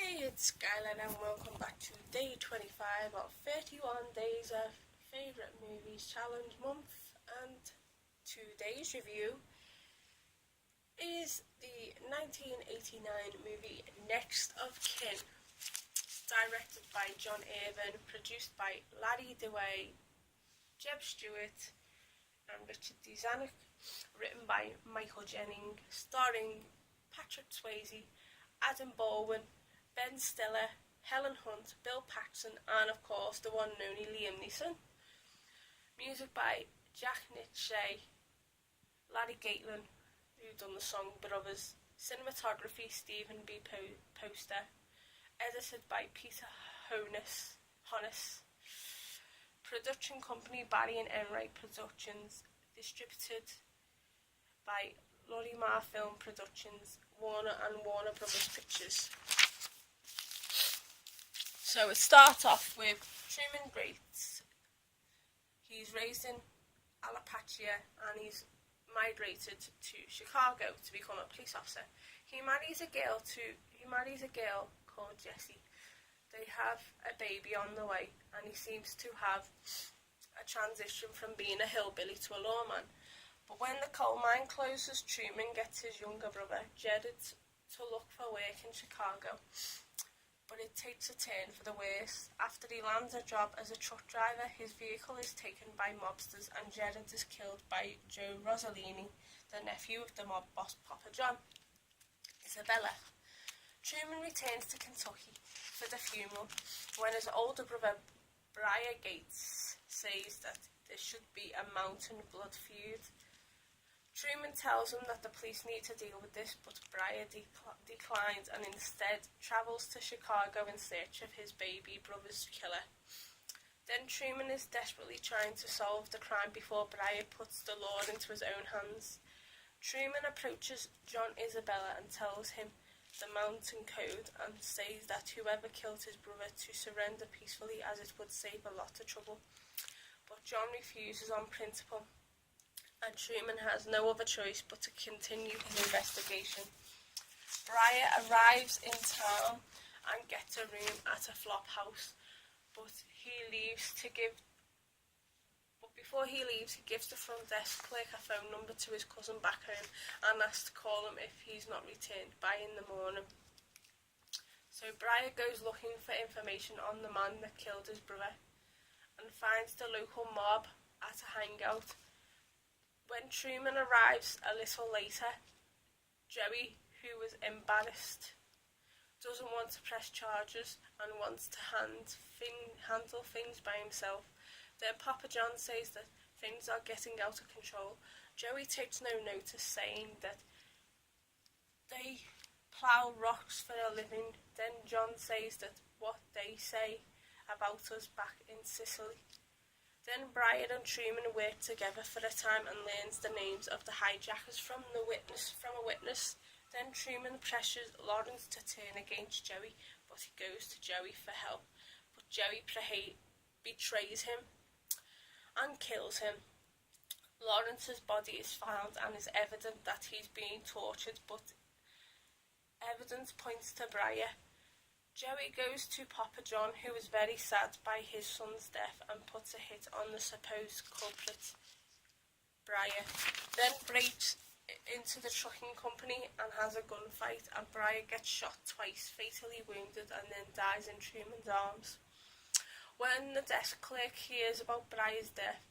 Hey, it's Skyline and welcome back to day 25 of 31 days of favourite movies challenge month, and today's review is the 1989 movie Next of Kin, directed by John Irvin, produced by Larry DeWay, Jeb Stewart and Richard D. Zanuck, written by Michael Jennings, starring Patrick Swayze, Adam Baldwin, Ben Stiller, Helen Hunt, Bill Paxton, and of course the one and only Liam Neeson. Music by Jack Nitzsche, Larry Gatlin, who done the song Brothers. Cinematography Stephen B. Poster. Edited by Peter Honus. Production company Barry and Enright Productions. Distributed by Lorimar Film Productions, Warner and Warner Brothers Pictures. So it starts off with Truman Bates. He's raised in Appalachia and he's migrated to Chicago to become a police officer. He marries a girl called Jessie. They have a baby on the way, and he seems to have a transition from being a hillbilly to a lawman. But when the coal mine closes, Truman gets his younger brother, Jared, to look for work in Chicago. But it takes a turn for the worse. After he lands a job as a truck driver, his vehicle is taken by mobsters and Jared is killed by Joe Rossellini, the nephew of the mob boss Papa John. Isabella. Truman returns to Kentucky for the funeral when his older brother Briar Gates says that there should be a mountain blood feud. Truman tells him that the police need to deal with this, but Briar declines and instead travels to Chicago in search of his baby brother's killer. Then Truman is desperately trying to solve the crime before Briar puts the law into his own hands. Truman approaches John Isabella and tells him the mountain code and says that whoever killed his brother to surrender peacefully, as it would save a lot of trouble. But John refuses on principle, and Truman has no other choice but to continue his investigation. Briar arrives in town and gets a room at a flop house, but before he leaves, he gives the front desk clerk a phone number to his cousin back home and asks to call him if he's not returned by in the morning. So Briar goes looking for information on the man that killed his brother and finds the local mob at a hangout. When Truman arrives a little later, Joey, who was embarrassed, doesn't want to press charges and wants to handle things by himself. Then Papa John says that things are getting out of control. Joey takes no notice, saying that they plough rocks for a living. Then John says that what they say about us back in Sicily. Then Briar and Truman work together for a time and learns the names of the hijackers from a witness. Then Truman pressures Lawrence to turn against Joey, but he goes to Joey for help. But Joey betrays him and kills him. Lawrence's body is found and it's evident that he's being tortured, but evidence points to Briar. Joey goes to Papa John, who is very sad by his son's death, and puts a hit on the supposed culprit, Briar. Then breaks into the trucking company and has a gunfight, and Briar gets shot twice, fatally wounded, and then dies in Truman's arms. When the desk clerk hears about Briar's death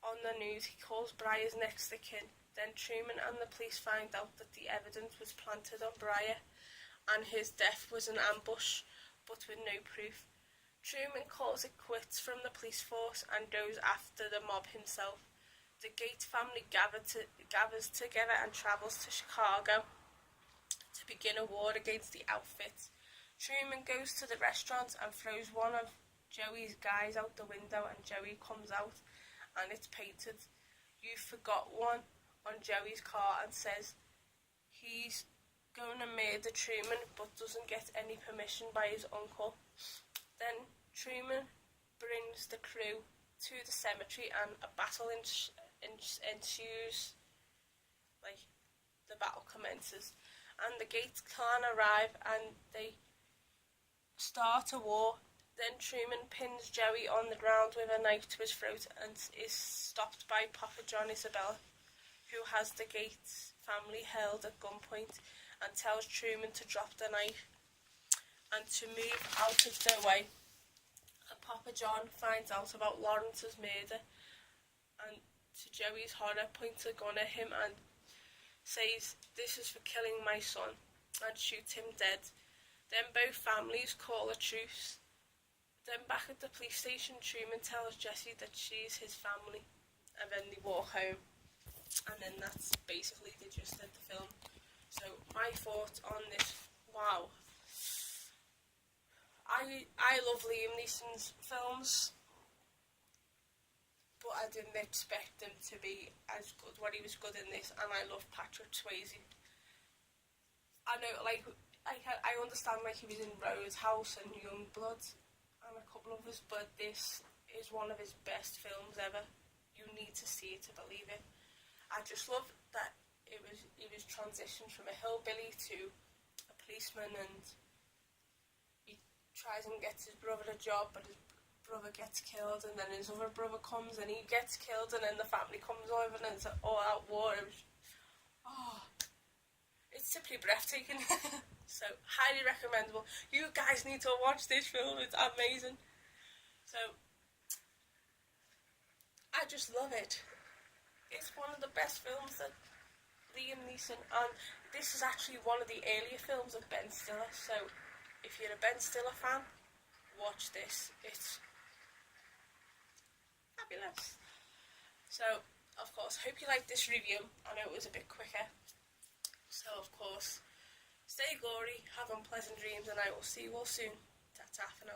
on the news, he calls Briar's next of kin. Then Truman and the police find out that the evidence was planted on Briar and his death was an ambush, but with no proof. Truman calls it quits from the police force and goes after the mob himself. The Gates family gathers together and travels to Chicago to begin a war against the outfit. Truman goes to the restaurant and throws one of Joey's guys out the window, and Joey comes out and it's painted "You Forgot One" on Joey's car and says he's going to murder Truman but doesn't get any permission by his uncle. Then Truman brings the crew to the cemetery and a battle ensues. The battle commences and the Gates clan arrive and they start a war. Then Truman pins Joey on the ground with a knife to his throat and is stopped by Papa John Isabella, who has the Gates family held at gunpoint and tells Truman to drop the knife and to move out of their way. And Papa John finds out about Lawrence's murder and, to Joey's horror, points a gun at him and says, "This is for killing my son," and shoots him dead. Then both families call a truce. Then back at the police station, Truman tells Jesse that she's his family, and then they walk home. And then that's basically the gist of the film. So my thoughts on this: wow, I love Liam Neeson's films, but I didn't expect him to be as good. What he was good in this, and I love Patrick Swayze. I know, like, I understand, like, he was in Roadhouse and Youngblood and a couple of others, but this is one of his best films ever. You need to see it to believe it. I just love that he was transitioned from a hillbilly to a policeman, and he tries and gets his brother a job, but his brother gets killed, and then his other brother comes and he gets killed, and then the family comes over, and it's all out war. It's simply breathtaking. So highly recommendable. You guys need to watch this film. It's amazing. So I just love it. It's one of the best films that Liam Neeson, and this is actually one of the earlier films of Ben Stiller. So if you're a Ben Stiller fan, watch this. It's fabulous. So of course, hope you liked this review. I know it was a bit quicker. So of course, stay glory, have unpleasant dreams, and I will see you all soon. Ta-ta for now.